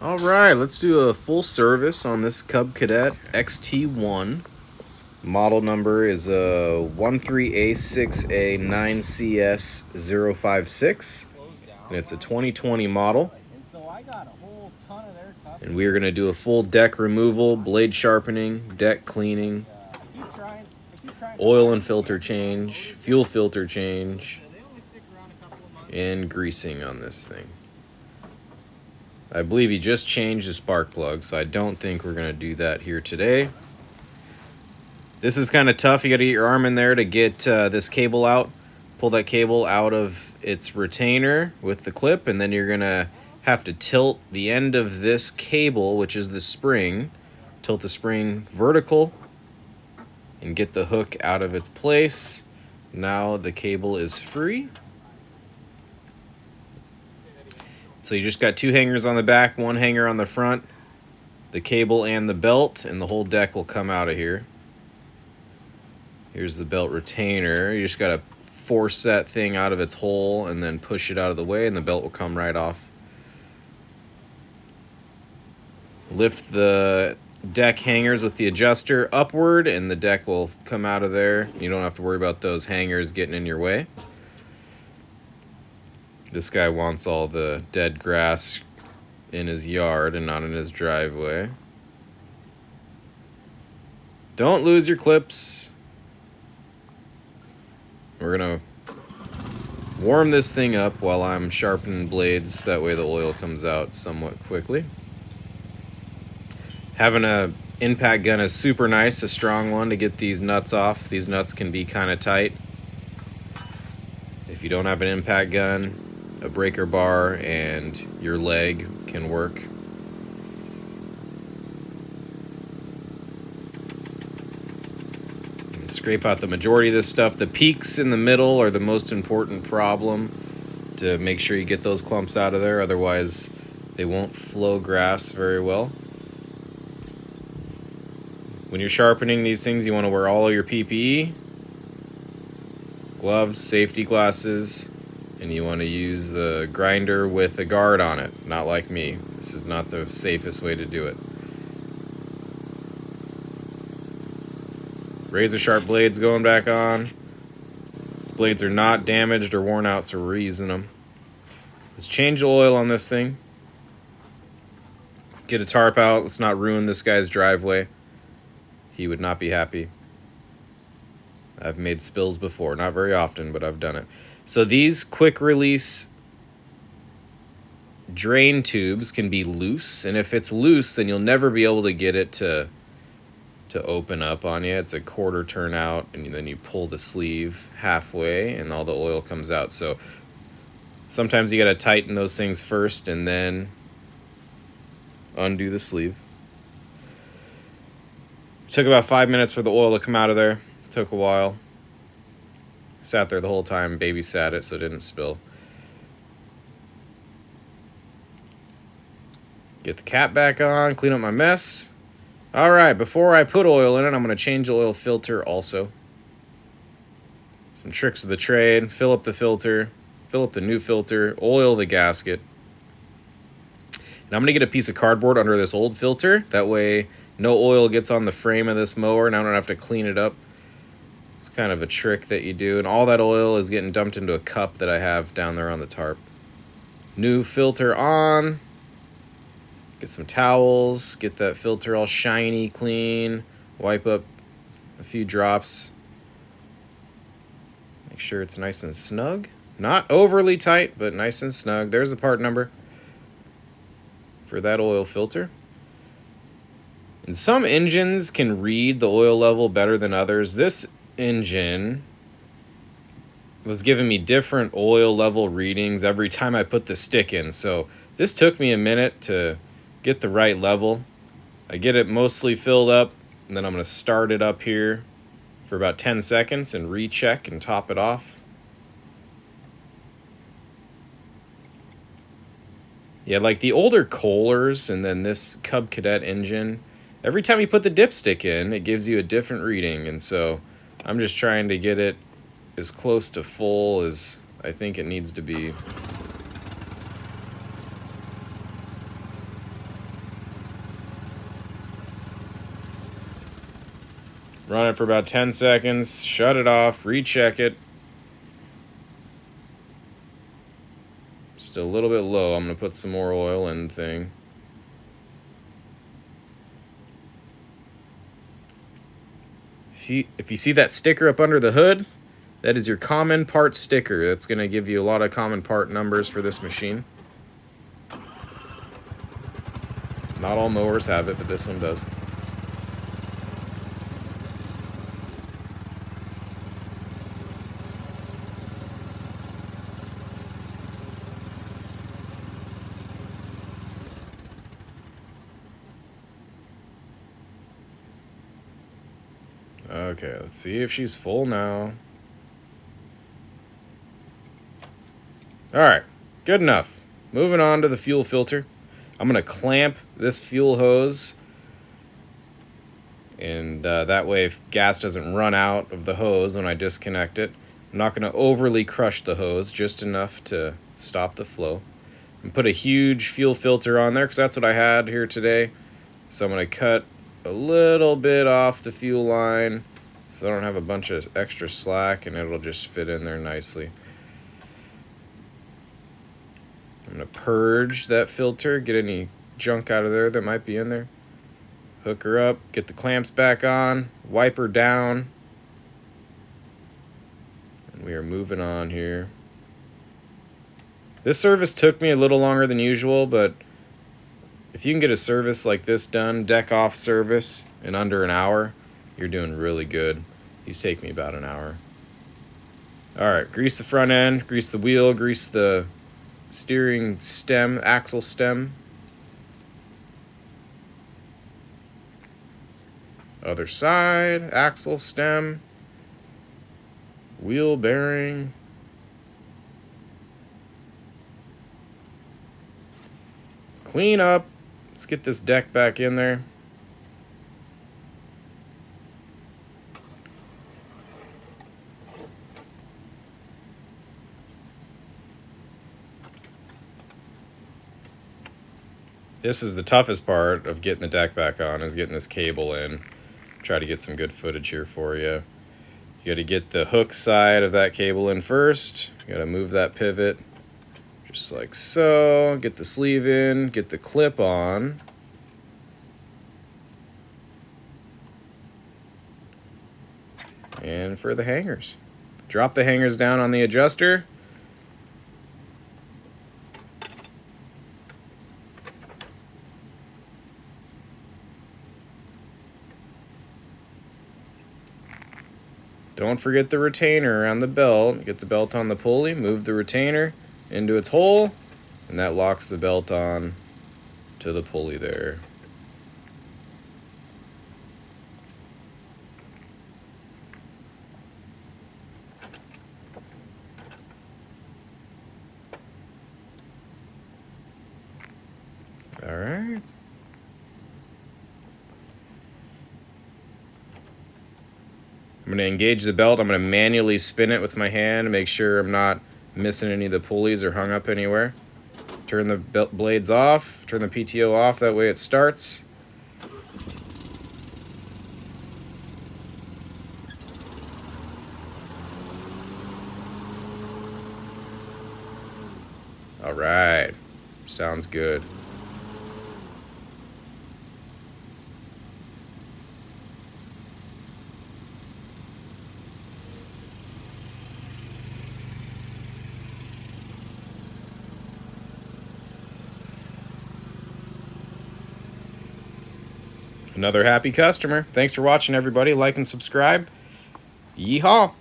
All right, let's do a full service on this Cub Cadet Xt1. Model number is 13A6A9CS056, and it's a 2020 model. And we are going to do a full deck removal, blade sharpening, deck cleaning, oil and filter change, fuel filter change, and greasing on this thing. I believe he just changed the spark plug, so I don't think we're going to do that here today. This is kind of tough. You got to get your arm in there to get this cable out. Pull that cable out of its retainer with the clip, and then you're going to have to tilt the end of this cable, which is the spring, tilt the spring vertical, and get the hook out of its place. Now the cable is free. So you just got two hangers on the back, one hanger on the front, the cable and the belt, and the whole deck will come out of here. Here's the belt retainer. You just got to force that thing out of its hole and then push it out of the way, and the belt will come right off. Lift the deck hangers with the adjuster upward, and the deck will come out of there. You don't have to worry about those hangers getting in your way. This guy wants all the dead grass in his yard and not in his driveway. Don't lose your clips. We're going to warm this thing up while I'm sharpening blades. That way the oil comes out somewhat quickly. Having a impact gun is super nice, a strong one to get these nuts off. These nuts can be kind of tight. If you don't have an impact gun, a breaker bar and your leg can work. And scrape out the majority of this stuff. The peaks in the middle are the most important problem to make sure you get those clumps out of there. Otherwise, they won't flow grass very well. When you're sharpening these things, you want to wear all of your PPE, gloves, safety glasses, and you want to use the grinder with a guard on it, not like me. This is not the safest way to do it. Razor sharp blades going back on. Blades are not damaged or worn out, so we're reusing them. Let's change the oil on this thing. Get a tarp out. Let's not ruin this guy's driveway. He would not be happy. I've made spills before. Not very often, but I've done it. So these quick release drain tubes can be loose, and if it's loose, then you'll never be able to get it to open up on you. It's a quarter turn out, and then you pull the sleeve halfway, and all the oil comes out. So sometimes you got to tighten those things first, and then undo the sleeve. Took about 5 minutes for the oil to come out of there. Took a while. Sat there the whole time, babysat it so it didn't spill. Get the cap back on, clean up my mess. All right, before I put oil in it, I'm going to change the oil filter also. Some tricks of the trade. Fill up the filter, fill up the new filter, oil the gasket. And I'm going to get a piece of cardboard under this old filter. That way no oil gets on the frame of this mower, and I don't have to clean it up. It's kind of a trick that you do. And all that oil is getting dumped into a cup that I have down there on the tarp. New filter on. Get some towels. Get that filter all shiny, clean. Wipe up a few drops. Make sure it's nice and snug. Not overly tight, but nice and snug. There's the part number for that oil filter. And some engines can read the oil level better than others. This engine was giving me different oil level readings every time I put the stick in. So this took me a minute to get the right level. I get it mostly filled up, and then I'm going to start it up here for about 10 seconds and recheck and top it off. Yeah, like the older Kohlers and then this Cub Cadet engine, every time you put the dipstick in, it gives you a different reading. And so I'm just trying to get it as close to full as I think it needs to be. Run it for about 10 seconds, shut it off, recheck it. Still a little bit low. I'm going to put some more oil in the thing. If you see that sticker up under the hood, that is your common part sticker. That's going to give you a lot of common part numbers for this machine. Not all mowers have it, but this one does. Okay, let's see if she's full now. Alright, good enough. Moving on to the fuel filter. I'm going to clamp this fuel hose, and that way if gas doesn't run out of the hose when I disconnect it. I'm not going to overly crush the hose, just enough to stop the flow. And put a huge fuel filter on there because that's what I had here today. So I'm going to cut a little bit off the fuel line so I don't have a bunch of extra slack, and it'll just fit in there nicely. I'm going to purge that filter, get any junk out of there that might be in there. Hook her up, get the clamps back on, wipe her down. And we are moving on here. This service took me a little longer than usual, but if you can get a service like this done, deck off service, in under an hour, you're doing really good. These take me about an hour. Alright, grease the front end, grease the wheel, grease the steering stem, axle stem. Other side, axle stem, wheel bearing. Clean up. Let's get this deck back in there. This is the toughest part of getting the deck back on, is getting this cable in. Try to get some good footage here for you. You got to get the hook side of that cable in first. You got to move that pivot just like so. Get the sleeve in, get the clip on. And for the hangers, drop the hangers down on the adjuster. Don't forget the retainer around the belt. Get the belt on the pulley, move the retainer into its hole, and that locks the belt on to the pulley there. All right. I'm going to engage the belt. I'm going to manually spin it with my hand to make sure I'm not missing any of the pulleys or hung up anywhere. Turn the belt blades off, turn the PTO off, that way it starts. All right, sounds good. Another happy customer. Thanks for watching, everybody. Like and subscribe. Yeehaw!